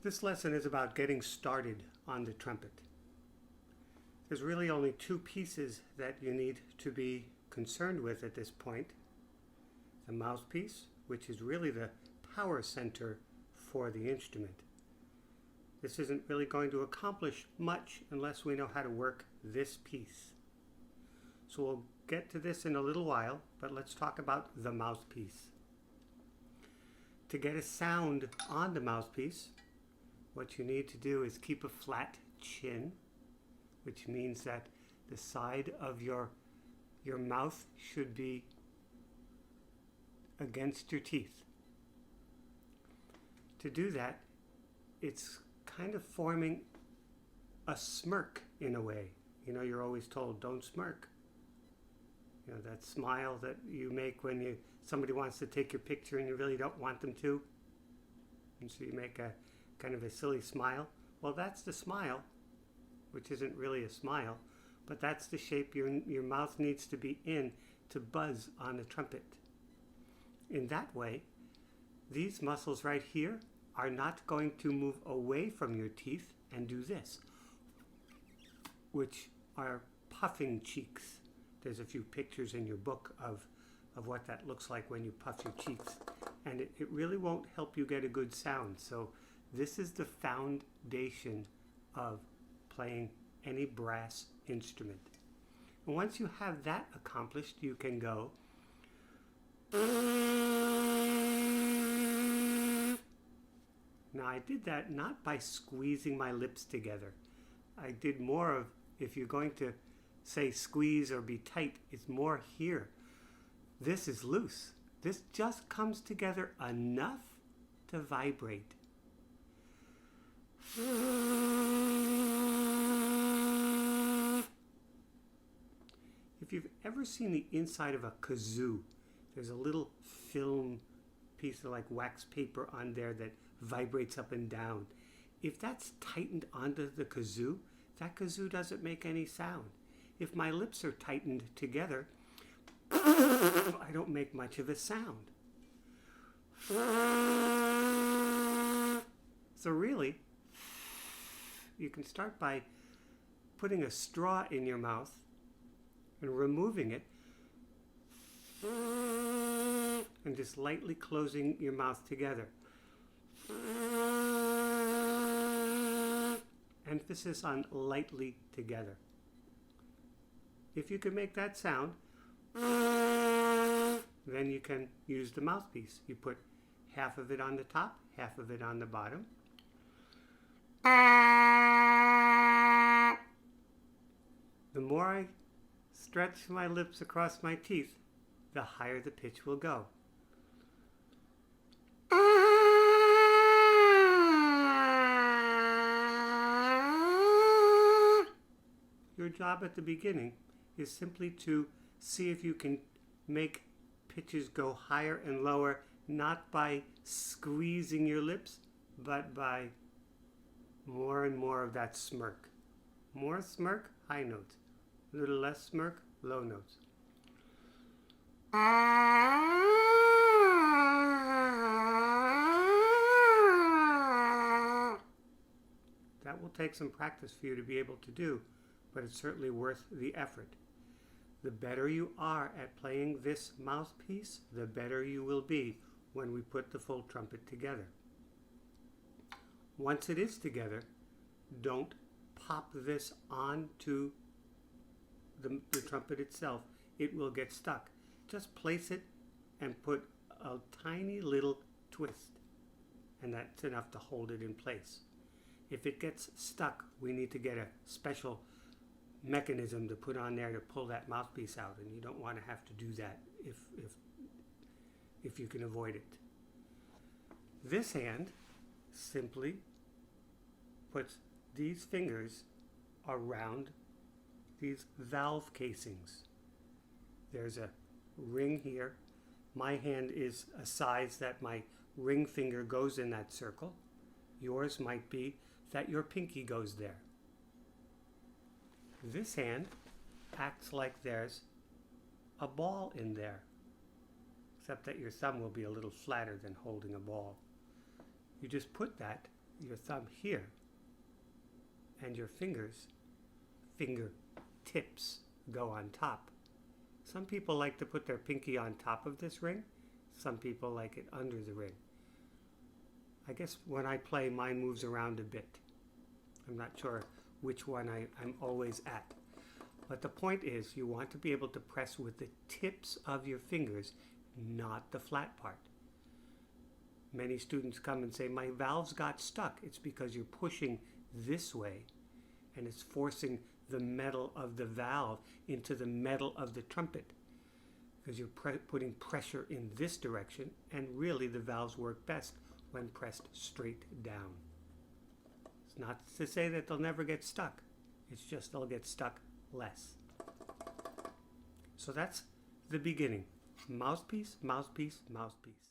This lesson is about getting started on the trumpet. There's really only two pieces that you need to be concerned with at this point. The mouthpiece, which is really the power center for the instrument. This isn't really going to accomplish much unless we know how to work this piece. So we'll get to this in a little while, but let's talk about the mouthpiece. To get a sound on the mouthpiece, what you need to do is keep a flat chin, which means that the side of your mouth should be against your teeth. To do that, it's kind of forming a smirk in a way. You know, you're always told, don't smirk. You know, that smile that you make when somebody wants to take your picture and you really don't want them to. And so you make a kind of a silly smile. Well, that's the smile, which isn't really a smile, but that's the shape your mouth needs to be in to buzz on the trumpet. In that way, these muscles right here are not going to move away from your teeth and do this, which are puffing cheeks. There's a few pictures in your book of what that looks like when you puff your cheeks, and it really won't help you get a good sound. So this is the foundation of playing any brass instrument. And once you have that accomplished, you can go. Now I did that not by squeezing my lips together. I did more of, if you're going to say squeeze or be tight, it's more here. This is loose. This just comes together enough to vibrate. If you've ever seen the inside of a kazoo, there's a little film piece of like wax paper on there that vibrates up and down. If that's tightened onto the kazoo, that kazoo doesn't make any sound. If my lips are tightened together, I don't make much of a sound. So really, you can start by putting a straw in your mouth and removing it and just lightly closing your mouth together. Emphasis on lightly together. If you can make that sound, then you can use the mouthpiece. You put half of it on the top, half of it on the bottom. The more I stretch my lips across my teeth, the higher the pitch will go. Your job at the beginning is simply to see if you can make pitches go higher and lower, not by squeezing your lips, but by more and more of that smirk. More smirk, high notes. A little less smirk, low notes. That will take some practice for you to be able to do, but it's certainly worth the effort. The better you are at playing this mouthpiece, the better you will be when we put the full trumpet together. Once it is together, don't pop this onto the trumpet itself. It will get stuck. Just place it and put a tiny little twist, and that's enough to hold it in place. If it gets stuck, we need to get a special mechanism to put on there to pull that mouthpiece out, and you don't want to have to do that if you can avoid it. This hand simply puts these fingers around these valve casings. There's a ring here. My hand is a size that my ring finger goes in that circle. Yours might be that your pinky goes there. This hand acts like there's a ball in there, except that your thumb will be a little flatter than holding a ball. You just put that your thumb here and your fingers, finger tips, go on top. Some people like to put their pinky on top of this ring. Some people like it under the ring. I guess when I play, mine moves around a bit. I'm not sure which one I'm always at. But the point is, you want to be able to press with the tips of your fingers, not the flat part. Many students come and say, my valves got stuck. It's because you're pushing this way, and it's forcing the metal of the valve into the metal of the trumpet, because you're putting pressure in this direction, and really the valves work best when pressed straight down. It's not to say that they'll never get stuck. It's just they'll get stuck less. So that's the beginning. Mouthpiece, mouthpiece, mouthpiece.